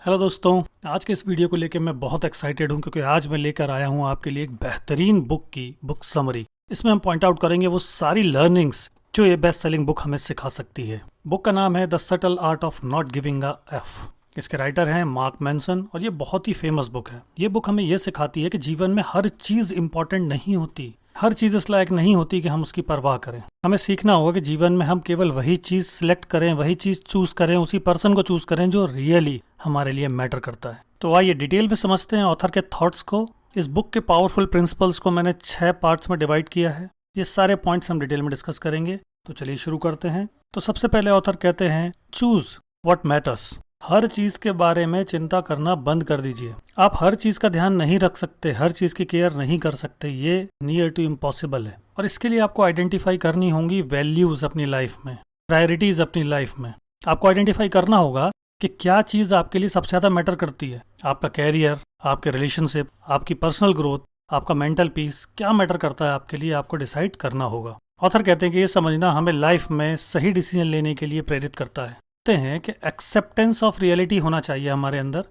Hello दोस्तों, आज के इस वीडियो को लेकर मैं बहुत एक्साइटेड हूं क्योंकि आज मैं लेकर आया हूं आपके लिए एक बेहतरीन बुक की बुक समरी। इसमें हम पॉइंट आउट करेंगे वो सारी लर्निंग्स जो ये बेस्ट सेलिंग बुक हमें सिखा सकती है। बुक का नाम है the subtle art of not giving a F. इसके राइटर हैं मार्क मैनसन और ये बहुत ही फेमस बुक है। ये बुक हमें ये सिखाती है कि जीवन में हर चीज़ इंपॉर्टेंट नहीं होती, हर चीज़ इस लायक नहीं होती कि हम उसकी परवाह करें। हमें सीखना होगा कि जीवन में हम केवल वही चीज़ सिलेक्ट करें, वही चीज़ चूज करें, उसी पर्सन को चूज करें जो रियली हमारे लिए मैटर करता है। तो आइए डिटेल में समझते हैं ऑथर के थॉट्स को। इस बुक के पावरफुल प्रिंसिपल्स को मैंने 6 पार्ट्स में डिवाइड किया है। ये सारे पॉइंट्स हम डिटेल में डिस्कस करेंगे। तो चलिए शुरू करते हैं। तो सबसे पहले ऑथर कहते हैं चूज व्हाट मैटर्स। हर चीज के बारे में चिंता करना बंद कर दीजिए। आप हर चीज का ध्यान नहीं रख सकते, हर चीज की केयर नहीं कर सकते, ये नियर टू इम्पॉसिबल है। और इसके लिए आपको आइडेंटिफाई करनी होंगी वैल्यूज अपनी लाइफ में, प्रायोरिटीज अपनी लाइफ में। आपको आइडेंटिफाई करना होगा कि क्या चीज आपके लिए सबसे ज्यादा मैटर करती है। आपका कैरियर, आपके रिलेशनशिप, आपकी पर्सनल ग्रोथ, आपका मेंटल पीस, क्या मैटर करता है आपके लिए, आपको डिसाइड करना होगा। ऑथर कहते हैं कि ये समझना हमें लाइफ में सही डिसीजन लेने के लिए प्रेरित करता है। हैं कि एक्सेप्टेंस ऑफ रियलिटी होना चाहिए हमारे अंदर।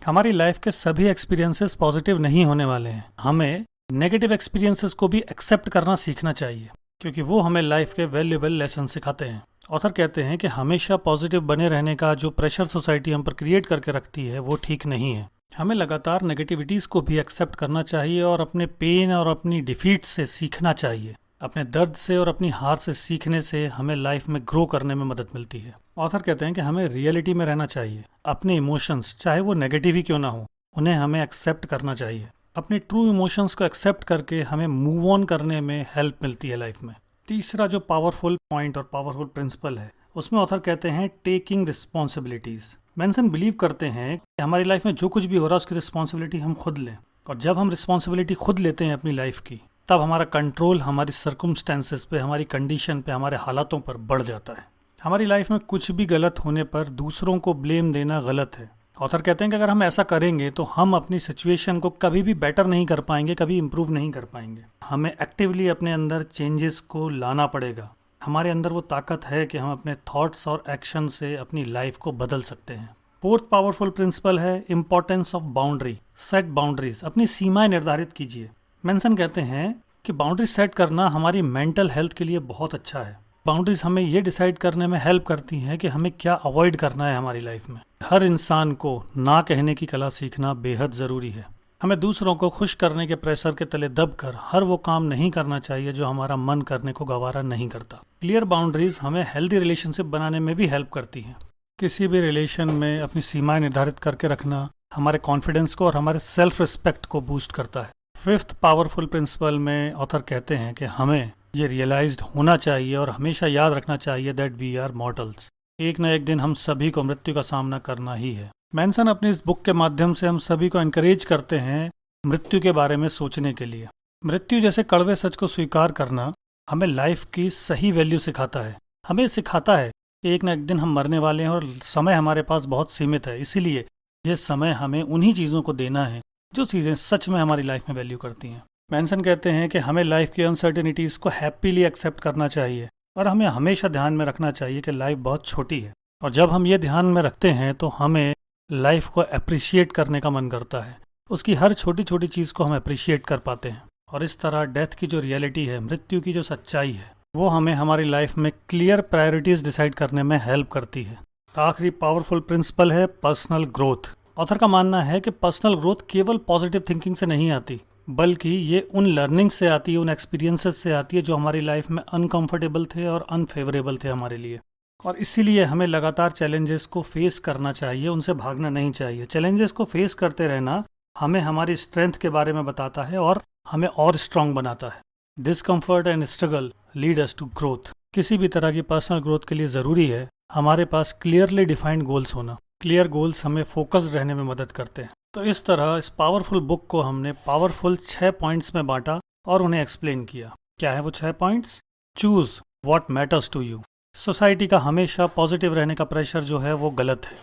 हमारी लाइफ के सभी एक्सपीरियंसेस पॉजिटिव नहीं होने वाले हैं। हमें नेगेटिव एक्सपीरियंसेस को भी एक्सेप्ट करना सीखना चाहिए क्योंकि वो हमें लाइफ के वैल्यूएबल लेसन सिखाते हैं। ऑथर कहते हैं कि हमेशा पॉजिटिव बने रहने का जो प्रेशर सोसाइटी हम पर क्रिएट करके रखती है वो ठीक नहीं है। हमें लगातार नेगेटिविटीज को भी एक्सेप्ट करना चाहिए और अपने पेन और अपनी डिफीट से सीखना चाहिए। अपने दर्द से और अपनी हार से सीखने से हमें लाइफ में ग्रो करने में मदद मिलती है। ऑथर कहते हैं कि हमें रियलिटी में रहना चाहिए। अपने इमोशंस चाहे वो नेगेटिव ही क्यों ना हो, उन्हें हमें एक्सेप्ट करना चाहिए। अपने ट्रू इमोशंस को एक्सेप्ट करके हमें मूव ऑन करने में हेल्प मिलती है लाइफ में। तीसरा जो पावरफुल पॉइंट और पावरफुल प्रिंसिपल है उसमें ऑथर कहते हैं टेकिंग रिस्पॉन्सिबिलिटीज। मैनसन बिलीव करते हैं कि हमारी लाइफ में जो कुछ भी हो रहा है उसकी रिस्पॉन्सिबिलिटी हम खुद लें। और जब हम रिस्पॉन्सिबिलिटी खुद लेते हैं अपनी लाइफ की, तब हमारा कंट्रोल हमारी सर्कमस्टेंसेस पे, हमारी कंडीशन पे, हमारे हालातों पर बढ़ जाता है। हमारी लाइफ में कुछ भी गलत होने पर दूसरों को ब्लेम देना गलत है। ऑथर कहते हैं कि अगर हम ऐसा करेंगे तो हम अपनी सिचुएशन को कभी भी बेटर नहीं कर पाएंगे, कभी इंप्रूव नहीं कर पाएंगे। हमें एक्टिवली अपने अंदर चेंजेस को लाना पड़ेगा। हमारे अंदर वो ताकत है कि हम अपने थॉट्स और एक्शन से अपनी लाइफ को बदल सकते हैं। फोर्थ पावरफुल प्रिंसिपल है importance of boundary. Set boundaries, अपनी सीमाएं निर्धारित कीजिए। मेंसन कहते हैं कि बाउंड्री सेट करना हमारी मेंटल हेल्थ के लिए बहुत अच्छा है। बाउंड्रीज हमें ये डिसाइड करने में हेल्प करती हैं कि हमें क्या अवॉइड करना है हमारी लाइफ में। हर इंसान को ना कहने की कला सीखना बेहद ज़रूरी है। हमें दूसरों को खुश करने के प्रेशर के तले दबकर हर वो काम नहीं करना चाहिए जो हमारा मन करने को गवारा नहीं करता। क्लियर बाउंड्रीज हमें हेल्दी रिलेशनशिप बनाने में भी हेल्प करती हैं। किसी भी रिलेशन में अपनी सीमाएं निर्धारित करके रखना हमारे कॉन्फिडेंस को और हमारे सेल्फ रिस्पेक्ट को बूस्ट करता है। फिफ्थ पावरफुल प्रिंसिपल में ऑथर कहते हैं कि हमें ये रियलाइज्ड होना चाहिए और हमेशा याद रखना चाहिए दैट वी आर मॉर्टल्स। एक न एक दिन हम सभी को मृत्यु का सामना करना ही है। मैनसन अपनी इस बुक के माध्यम से हम सभी को एनकरेज करते हैं मृत्यु के बारे में सोचने के लिए। मृत्यु जैसे कड़वे सच को स्वीकार करना हमें लाइफ की सही वैल्यू सिखाता है। हमें सिखाता है कि एक न एक दिन हम मरने वाले हैं और समय हमारे पास बहुत सीमित है। इसीलिए ये समय हमें उन्हीं चीज़ों को देना है जो चीज़ें सच में हमारी लाइफ में वैल्यू करती हैं। मैनसन कहते हैं कि हमें लाइफ की अनसर्टेनिटीज़ को हैप्पीली एक्सेप्ट करना चाहिए और हमें हमेशा ध्यान में रखना चाहिए कि लाइफ बहुत छोटी है। और जब हम ये ध्यान में रखते हैं तो हमें लाइफ को अप्रिशिएट करने का मन करता है। उसकी हर छोटी छोटी चीज़ को हम अप्रिशिएट कर पाते हैं। और इस तरह डेथ की जो रियलिटी है, मृत्यु की जो सच्चाई है, वो हमें हमारी लाइफ में क्लियर प्रायोरिटीज़ डिसाइड करने में हेल्प करती है। आखिरी पावरफुल प्रिंसिपल है पर्सनल ग्रोथ। ऑथर का मानना है कि पर्सनल ग्रोथ केवल पॉजिटिव थिंकिंग से नहीं आती, बल्कि ये उन लर्निंग से आती है, उन एक्सपीरियंसेस से आती है जो हमारी लाइफ में अनकंफर्टेबल थे और अनफेवरेबल थे हमारे लिए। और इसीलिए हमें लगातार चैलेंजेस को फेस करना चाहिए, उनसे भागना नहीं चाहिए। चैलेंजेस को फेस करते रहना हमें हमारी स्ट्रेंथ के बारे में बताता है और हमें और स्ट्रांग बनाता है। Discomfort and struggle lead us to growth. किसी भी तरह की पर्सनल ग्रोथ के लिए ज़रूरी है हमारे पास क्लियरली डिफाइंड गोल्स होना। क्लियर गोल्स हमें फोकस्ड रहने में मदद करते हैं। तो इस तरह इस पावरफुल बुक को हमने पावरफुल 6 पॉइंट्स में बांटा और उन्हें एक्सप्लेन किया। क्या है वो 6 points? Choose what matters to you. Society का हमेशा पॉजिटिव रहने का प्रेशर जो है वो गलत है।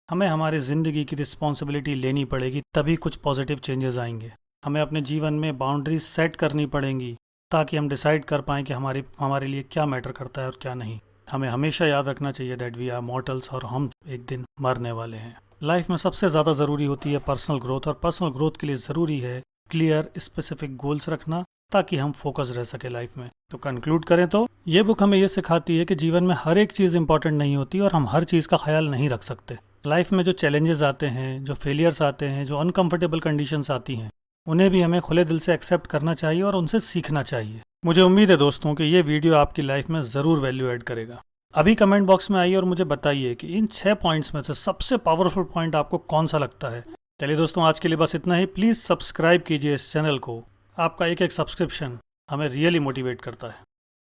हमें हमारी ज़िंदगी की रिस्पॉन्सिबिलिटी लेनी पड़ेगी, तभी कुछ पॉजिटिव चेंजेस आएंगे। हमें अपने जीवन में बाउंड्रीज सेट करनी पड़ेंगी ताकि हम डिसाइड कर पाएँ कि हमारे लिए क्या मैटर करता है और क्या नहीं। हमें हमेशा याद रखना चाहिए दैट वी आर मॉर्टल्स और हम एक दिन मरने वाले हैं। लाइफ में सबसे ज़्यादा ज़रूरी होती है पर्सनल ग्रोथ, और पर्सनल ग्रोथ के लिए ज़रूरी है क्लियर स्पेसिफिक गोल्स रखना, ताकि हम फोकस रह सके लाइफ में। तो कंक्लूड करें तो ये बुक हमें ये सिखाती है कि जीवन में हर एक चीज़ इंपॉर्टेंट नहीं होती और हम हर चीज़ का ख्याल नहीं रख सकते। लाइफ में जो चैलेंजेस आते हैं, जो फेलियर्स आते हैं, जो अनकंफर्टेबल कंडीशंस आती हैं, उन्हें भी हमें खुले दिल से एक्सेप्ट करना चाहिए और उनसे सीखना चाहिए। मुझे उम्मीद है दोस्तों कि ये वीडियो आपकी लाइफ में ज़रूर वैल्यू ऐड करेगा। अभी कमेंट बॉक्स में आइए और मुझे बताइए कि इन 6 पॉइंट्स में से सबसे पावरफुल पॉइंट आपको कौन सा लगता है। चलिए दोस्तों, आज के लिए बस इतना ही। प्लीज़ सब्सक्राइब कीजिए इस चैनल को। आपका एक एक सब्सक्रिप्शन हमें रियली मोटिवेट करता है।